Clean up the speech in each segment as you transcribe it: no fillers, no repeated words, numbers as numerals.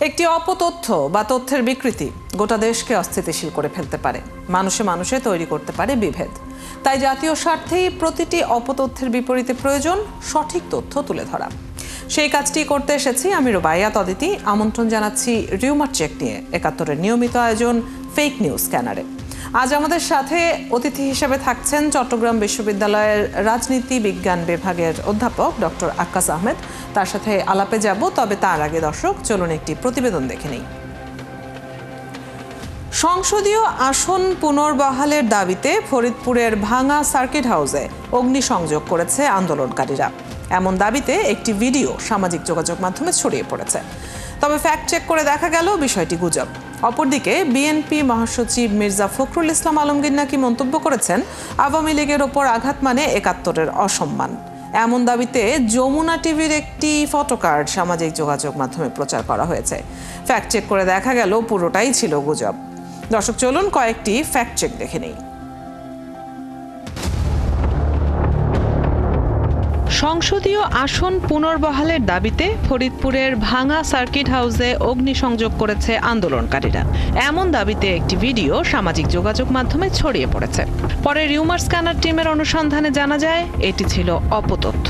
একটি অপতথ্য বা তথ্যের বিকৃতি গোটা দেশকে অস্থিতিশীল করে ফেলতে পারে, মানুষে মানুষে তৈরি করতে পারে বিভেদ। তাই জাতীয় স্বার্থেই প্রতিটি অপতথ্যের বিপরীতে প্রয়োজন সঠিক তথ্য তুলে ধরা। সেই কাজটি করতে এসেছি আমি রুবাইয়াত অদিতি। আমন্ত্রণ জানাচ্ছি রিউমার চেক নিয়ে একাত্তরের নিয়মিত আয়োজন ফেক নিউজ স্ক্যানারে। আজ আমাদের সাথে অতিথি হিসেবে থাকছেন চট্টগ্রাম বিশ্ববিদ্যালয়ের রাজনীতি বিজ্ঞান বিভাগের অধ্যাপক ডক্টর আক্কাস আহমেদ। তার সাথে আলাপে যাব, তবে তার আগে দর্শক চলুন একটি প্রতিবেদন দেখে নেই। সংসদীয় আসন পুনর্বহালের দাবিতে ফরিদপুরের ভাঙা সার্কিট হাউসে অগ্নিসংযোগ করেছে আন্দোলনকারীরা। এমন দাবিতে একটি ভিডিও সামাজিক যোগাযোগ মাধ্যমে ছড়িয়ে পড়েছে, তবে ফ্যাক্ট চেক করে দেখা গেল বিষয়টি গুজব। অপরদিকে বিএনপি মহাসচিব মির্জা ফখরুল ইসলাম আলমগীর নাকি মন্তব্য করেছেন, আওয়ামী লীগের ওপর আঘাত মানে একাত্তরের অসম্মান। এমন দাবিতে যমুনা টিভির একটি ফটোকার্ড সামাজিক যোগাযোগ মাধ্যমে প্রচার করা হয়েছে। ফ্যাক্ট চেক করে দেখা গেল পুরোটাই ছিল গুজব। দর্শক চলুন কয়েকটি ফ্যাক্ট চেক দেখে নেই। সংসদীয় আসন পুনর্বহালের দাবিতে ফরিদপুরের ভাঙা সার্কিট হাউসে অগ্নিসংযোগ করেছে আন্দোলনকারীরা। এমন দাবিতে একটি ভিডিও সামাজিক যোগাযোগ মাধ্যমে ছড়িয়ে পড়েছে। পরে রিউমার স্ক্যানার টিমের অনুসন্ধানে জানা যায় এটি ছিল অপতথ্য।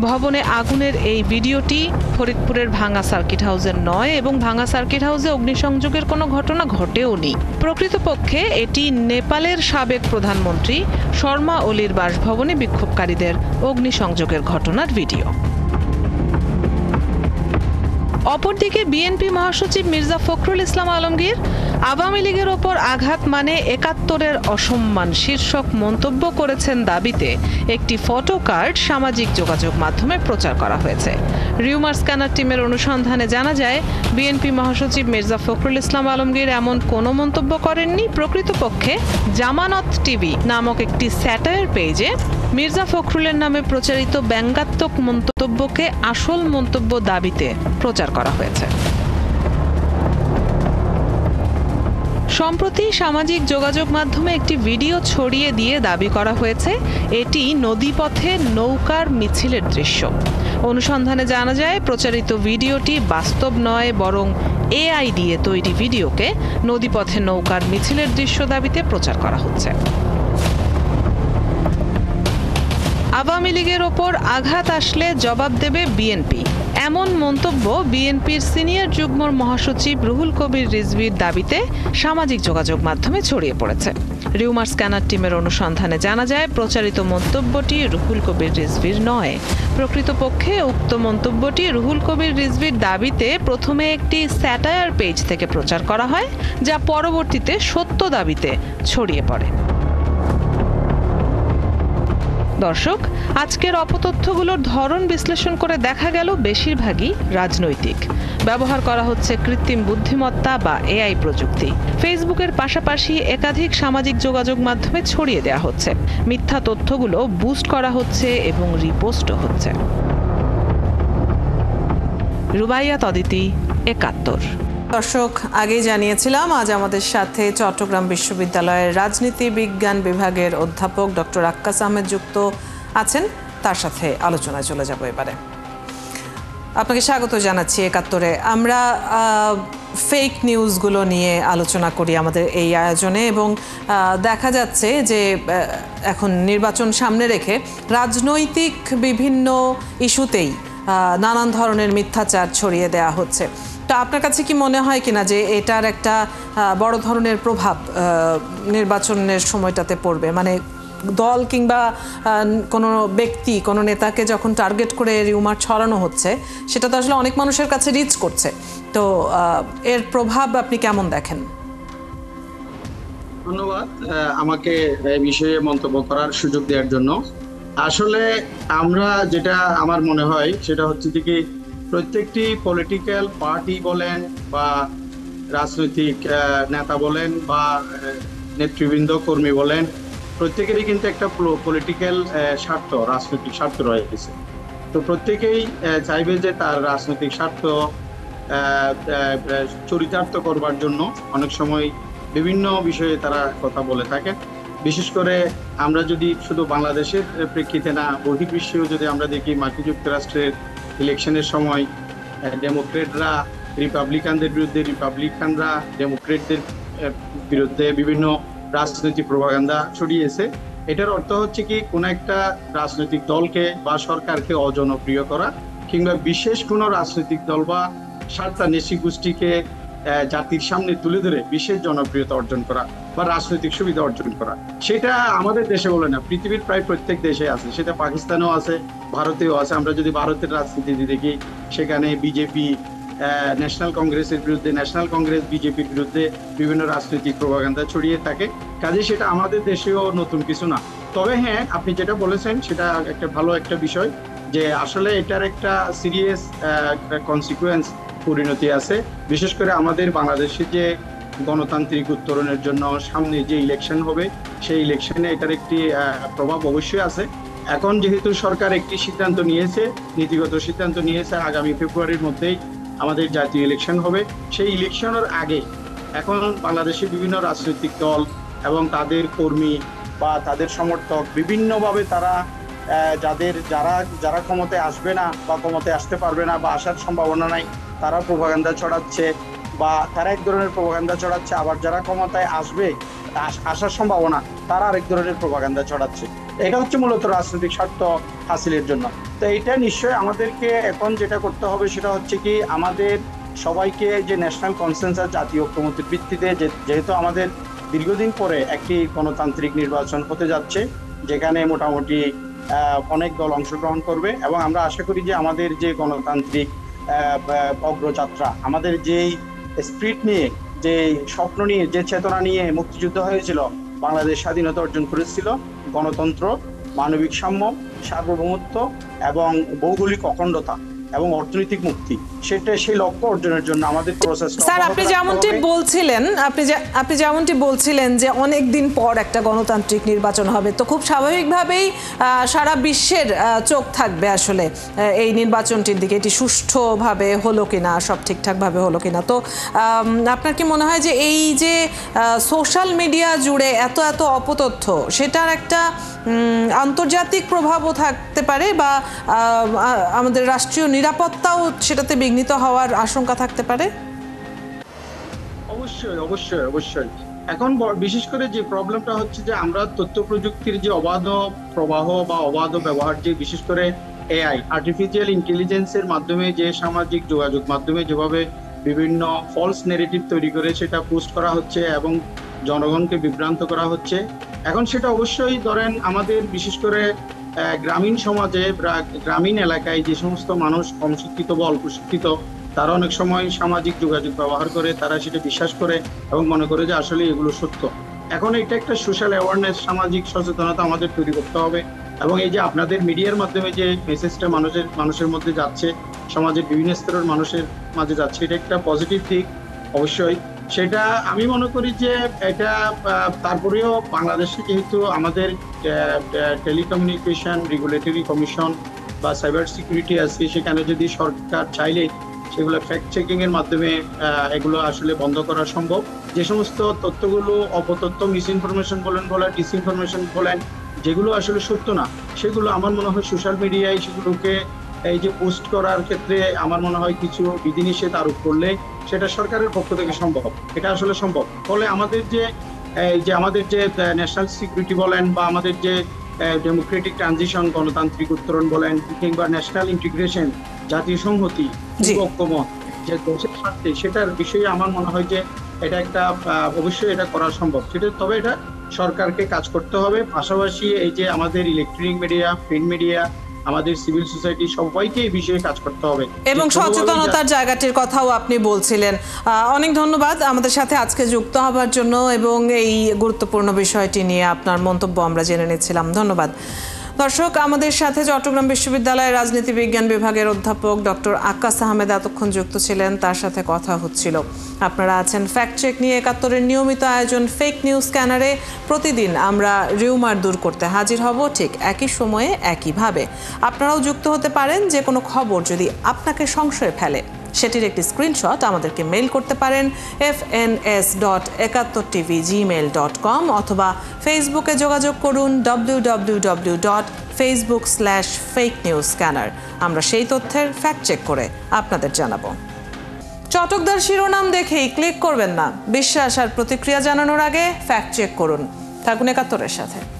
ভবনে আগুনের এই ভিডিওটি ফরিদপুরের ভাঙা সার্কিট হাউসের নয় এবং ভাঙা সার্কিট হাউসে অগ্নিসংযোগের কোনো ঘটনা ঘটেও নি। প্রকৃতপক্ষে এটি নেপালের সাবেক প্রধানমন্ত্রী শর্মা ওলির বাসভবনে বিক্ষোভকারীদের অগ্নিসংযোগের ঘটনার ভিডিও। অপরদিকে বিএনপি মহাসচিব মির্জা ফখরুল ইসলাম আলমগীর আওয়ামী লীগের ওপর আঘাত মানে একাত্তরের অসম্মান শীর্ষক মন্তব্য করেছেন দাবিতে একটি ফটোকার্ড সামাজিক যোগাযোগ মাধ্যমে প্রচার করা হয়েছে। রিউমার স্ক্যানার টিমের অনুসন্ধানে জানা যায় বিএনপি মহাসচিব মির্জা ফখরুল ইসলাম আলমগীর এমন কোনো মন্তব্য করেননি। প্রকৃতপক্ষে জামানত টিভি নামক একটি স্যাটায়ার পেজে মির্জা ফখরুলের নামে প্রচারিত ব্যঙ্গাত্মক মন্তব্যকে আসল মন্তব্য দাবিতে প্রচার করা হয়েছে। সম্প্রতি সামাজিক যোগাযোগ মাধ্যমে একটি ভিডিও ছড়িয়ে দিয়ে দাবি করা হয়েছে এটি নদীপথে নৌকার মিছিলের দৃশ্য। অনুসন্ধানে জানা যায় প্রচারিত ভিডিওটি বাস্তব নয়, বরং এআই দিয়ে তৈরি ভিডিওকে নদীপথে নৌকার মিছিলের দৃশ্য দাবিতে প্রচার করা হচ্ছে। আওয়ামী লীগের ওপর আঘাত আসলে জবাব দেবে বিএনপি, এমন মন্তব্য বিএনপির সিনিয়র যুগ্ম মহাসচিব রুহুল কবির রিজভীর দাবিতে সামাজিক যোগাযোগ মাধ্যমে ছড়িয়ে পড়েছে। রিউমার স্ক্যানার টিমের অনুসন্ধানে জানা যায় প্রচারিত মন্তব্যটি রুহুল কবির রিজভীর নয়। প্রকৃতপক্ষে উক্ত মন্তব্যটি রুহুল কবির রিজভীর দাবিতে প্রথমে একটি স্যাটায়ার পেজ থেকে প্রচার করা হয়, যা পরবর্তীতে সত্য দাবিতে ছড়িয়ে পড়ে। দর্শক, আজকের অপতথ্যগুলোর ধরন বিশ্লেষণ করে দেখা গেল বেশিরভাগই রাজনৈতিক। ব্যবহার করা হচ্ছে কৃত্রিম বুদ্ধিমত্তা বা এআই প্রযুক্তি। ফেসবুকের পাশাপাশি একাধিক সামাজিক যোগাযোগ মাধ্যমে ছড়িয়ে দেওয়া হচ্ছে। মিথ্যা তথ্যগুলো বুস্ট করা হচ্ছে এবং রিপোস্টও হচ্ছে। রুবাইয়াত অদিতি, একাত্তর। দর্শক, আগেই জানিয়েছিলাম আজ আমাদের সাথে চট্টগ্রাম বিশ্ববিদ্যালয়ের রাজনীতি বিজ্ঞান বিভাগের অধ্যাপক ডক্টর আক্কাস আহমেদ যুক্ত আছেন। তার সাথে আলোচনায় চলে যাব এবারে। আপনাকে স্বাগত জানাচ্ছি একাত্তরে। আমরা ফেক নিউজগুলো নিয়ে আলোচনা করি আমাদের এই আয়োজনে, এবং দেখা যাচ্ছে যে এখন নির্বাচন সামনে রেখে রাজনৈতিক বিভিন্ন ইস্যুতেই নানান ধরনের মিথ্যাচার ছড়িয়ে দেওয়া হচ্ছে। তো আপনার কাছে কি মনে হয় কিনা যে এটার একটা বড় ধরনের প্রভাব নির্বাচনের সময়টাতে পড়বে? মানে দল কিংবা কোনো ব্যক্তি, কোনো নেতাকে যখন টার্গেট করে রিউমার ছড়ানো হচ্ছে, সেটা তো আসলে অনেক মানুষের কাছে রিচ করছে। তো এর প্রভাব আপনি কেমন দেখেন? ধন্যবাদ আমাকে এই বিষয়ে মন্তব্য করার সুযোগ দেওয়ার জন্য। আসলে আমরা যেটা আমার মনে হয় সেটা হচ্ছে যে প্রত্যেকটি পলিটিক্যাল পার্টি বলেন বা রাজনৈতিক নেতা বলেন বা নেতৃবৃন্দ কর্মী বলেন, প্রত্যেকেরই কিন্তু একটা পলিটিক্যাল স্বার্থ, রাজনৈতিক স্বার্থ রয়েছে। তো প্রত্যেকেই চাইবে যে তার রাজনৈতিক স্বার্থ চরিতার্থ করবার জন্য অনেক সময় বিভিন্ন বিষয়ে তারা কথা বলে থাকেন। বিশেষ করে আমরা যদি শুধু বাংলাদেশের প্রেক্ষিতে না, বহির্বিশ্বেও যদি আমরা দেখি, মার্কিন যুক্তরাষ্ট্রের ইলেকশনের সময় ডেমোক্রেটরা রিপাবলিকানদের বিরুদ্ধে, রিপাবলিকানরা ডেমোক্রেটদের বিরুদ্ধে বিভিন্ন রাজনৈতিক প্রপাগান্ডা ছড়িয়েছে। এটার অর্থ হচ্ছে কি, কোন একটা রাজনৈতিক দলকে বা সরকারকে অজনপ্রিয় করা, কিংবা বিশেষ কোনো রাজনৈতিক দল বা স্বার্থান্বেষী গোষ্ঠীকে জাতির সামনে তুলে ধরে বিশেষ জনপ্রিয়তা অর্জন করা বা রাজনৈতিক সুবিধা অর্জন করা। সেটা আমাদের দেশে বলে না, পৃথিবীর প্রায় প্রত্যেক দেশে আছে। সেটা পাকিস্তানেও আছে, ভারতেও আছে। আমরা যদি ভারতের রাজনীতি দেখি, সেখানে বিজেপি ন্যাশনাল কংগ্রেসের বিরুদ্ধে, ন্যাশনাল কংগ্রেস বিজেপির বিরুদ্ধে বিভিন্ন রাজনৈতিক প্রপাগান্ডা ছড়িয়ে থাকে। কাজে সেটা আমাদের দেশেও নতুন কিছু না। তবে হ্যাঁ, আপনি যেটা বলেছেন সেটা একটা ভালো একটা বিষয়, যে আসলে এটার একটা সিরিয়াস কনসিকুয়েন্স, পরিণতি আছে। বিশেষ করে আমাদের বাংলাদেশে যে গণতান্ত্রিক উত্তরণের জন্য সামনে যে ইলেকশন হবে, সেই ইলেকশনে এটার একটি প্রভাব অবশ্যই আছে। এখন যেহেতু সরকার একটি সিদ্ধান্ত নিয়েছে, নীতিগত সিদ্ধান্ত নিয়েছে, আগামী ফেব্রুয়ারির মধ্যেই আমাদের জাতীয় ইলেকশন হবে। সেই ইলেকশনের আগে এখন বাংলাদেশের বিভিন্ন রাজনৈতিক দল এবং তাদের কর্মী বা তাদের সমর্থক বিভিন্নভাবে তারা যারা ক্ষমতায় আসবে না বা ক্ষমতায় আসতে পারবে না বা আসার সম্ভাবনা নাই, তারা প্রপাগান্ডা ছড়াচ্ছে বা তারা এক ধরনের প্রপাগান্ডা ছড়াচ্ছে। আবার যারা ক্ষমতায় আসবে, আসার সম্ভাবনা, তারা আরেক ধরনের প্রপাগান্ডা ছড়াচ্ছে। এটা হচ্ছে মূলত রাজনৈতিক স্বার্থ হাসিলের জন্য। তো এটা নিশ্চয়ই আমাদেরকে এখন যেটা করতে হবে সেটা হচ্ছে কি, আমাদের সবাইকে যে ন্যাশনাল কনসেনসাস, জাতীয় ঐক্যমত্যের ভিত্তিতে, যেহেতু আমাদের দীর্ঘদিন পরে একটি গণতান্ত্রিক নির্বাচন হতে যাচ্ছে, যেখানে মোটামুটি অনেক দল অংশগ্রহণ করবে, এবং আমরা আশা করি যে আমাদের যে গণতান্ত্রিক অগ্রযাত্রা, আমাদের যেই স্পিরিট নিয়ে, যে স্বপ্ন নিয়ে, যে চেতনা নিয়ে মুক্তিযুদ্ধ হয়েছিল, বাংলাদেশ স্বাধীনতা অর্জন করেছিল, গণতন্ত্র, মানবিক সাম্য, সার্বভৌমত্ব এবং ভৌগোলিক অখণ্ডতা এবং অর্থনৈতিক মুক্তি, সেই লক্ষ্য অর্জনের জন্য আমাদের প্রসেস। স্যার, আপনি যেমনটি বলছিলেন যে অনেক দিন পর একটা গণতান্ত্রিক নির্বাচন হবে, তো খুব স্বাভাবিকভাবেই সারা বিশ্বের চোখ থাকবে আসলে এই নির্বাচনটির দিকে, এটি সুষ্ঠুভাবে হলো কিনা, সব ঠিকঠাকভাবে হলো কিনা। তো আপনার কি মনে হয় যে এই যে সোশ্যাল মিডিয়া জুড়ে এত অপতথ্য, সেটার একটা আন্তর্জাতিক প্রভাবও থাকতে পারে, বা আমাদের রাষ্ট্রীয় নিরাপত্তাও সেটাতে বিঘ্নিত হওয়ার আশঙ্কা থাকতে পারে? অবশ্যই। এখন বিশেষ করে যে প্রবলেমটা হচ্ছে যে আমরা তথ্য প্রযুক্তির যে অবাধ প্রবাহ বা অবাধ ব্যবহার, যে বিশেষ করে এআই, আর্টিফিশিয়াল ইন্টেলিজেন্সের মাধ্যমে যে সামাজিক যোগাযোগ মাধ্যমে যেভাবে বিভিন্ন ফলস নেগেটিভ তৈরি করে সেটা পোস্ট করা হচ্ছে এবং জনগণকে বিভ্রান্ত করা হচ্ছে। এখন সেটা অবশ্যই ধরেন আমাদের বিশেষ করে গ্রামীণ সমাজে, গ্রামীণ এলাকায় যে সমস্ত মানুষ কম শিক্ষিত বা অল্প শিক্ষিত, তারা অনেক সময় সামাজিক যোগাযোগ ব্যবহার করে, তারা সেটা বিশ্বাস করে এবং মনে করে যে আসলে এগুলো সত্য। এখন এটা একটা সোশ্যাল অ্যাওয়ারনেস, সামাজিক সচেতনতা আমাদের তৈরি করতে হবে। এবং এই যে আপনাদের মিডিয়ার মাধ্যমে যে মেসেজটা মানুষের মধ্যে যাচ্ছে, সমাজের বিভিন্ন স্তরের মানুষের মাঝে যাচ্ছে, এটা একটা পজিটিভ দিক অবশ্যই। সেটা আমি মনে করি যে এটা তারপরেও বাংলাদেশে যেহেতু আমাদের টেলিকমিউনিকেশন রেগুলেটরি কমিশন বা সাইবার সিকিউরিটি আছে, সেখানে যদি সরকার চাইলে সেগুলো ফ্যাক্ট চেকিং এর মাধ্যমে এগুলো আসলে বন্ধ করা সম্ভব। যে সমস্ত তথ্যগুলো অপতথ্য, মিস ইনফরমেশন বলেন ডিসইনফরমেশন বলেন, যেগুলো আসলে সত্য না, সেগুলো আমার মনে হয় সোশ্যাল মিডিয়ায় সেগুলোকে এই যে পোস্ট করার ক্ষেত্রে আমার মনে হয় কিছু বিধিনিষেধ আরোপ করলে সেটা সরকারের পক্ষ থেকে সম্ভব, এটা আসলে সম্ভব। ফলে আমাদের যে ন্যাশনাল সিকিউরিটি বলেন বা আমাদের যে ডেমোক্রেটিক ট্রানজিশন, গণতান্ত্রিক উত্তরণ বলেন, কিংবা ন্যাশনাল ইন্টিগ্রেশন, জাতীয় সংহতি, ঐক্যমত, যে দেশের স্বার্থে, সেটার বিষয়ে আমার মনে হয় যে এটা একটা অবশ্যই এটা করা সম্ভব। তবে এটা সরকারকে কাজ করতে হবে। পাশাপাশি এই যে আমাদের ইলেকট্রনিক মিডিয়া, প্রিন্ট মিডিয়া, আমাদের সিভিল সোসাইটি, সবাইকে এই বিষয়ে কাজ করতে হবে এবং সচেতনতার জায়গাটির কথাও আপনি বলছিলেন। অনেক ধন্যবাদ আমাদের সাথে আজকে যুক্ত হবার জন্য, এবং এই গুরুত্বপূর্ণ বিষয়টি নিয়ে আপনার মন্তব্য আমরা জেনে নিচ্ছিলাম। ধন্যবাদ। দর্শক, আমাদের সাথে চট্টগ্রাম বিশ্ববিদ্যালয়ের রাজনীতি বিজ্ঞান বিভাগের অধ্যাপক ডক্টর আক্কাস আহমেদ এতক্ষণ যুক্ত ছিলেন, তার সাথে কথা হচ্ছিল। আপনারা আছেন ফ্যাক্ট চেক নিয়ে। ৭১-এর নিয়মিত আয়োজন ফেক নিউজ স্ক্যানারে প্রতিদিন আমরা রিউমার দূর করতে হাজির হব, ঠিক একই সময়ে একইভাবে। আপনারাও যুক্ত হতে পারেন। যে কোনো খবর যদি আপনাকে সংশয়ে ফেলে, সেটির একটি স্ক্রিনশট আমাদেরকে মেইল করতে পারেন fns.71tv@gmail.com, অথবা ফেসবুকে যোগাযোগ করুন www.facebook/fakenewsscanner। আমরা সেই তথ্যের ফ্যাক্ট চেক করে আপনাদের জানাবো। চটকদার শিরোনাম দেখেই ক্লিক করবেন না। বিশ্বাস আর প্রতিক্রিয়া জানানোর আগে ফ্যাক্ট চেক করুন। থাকুন ৭১-এর সাথে।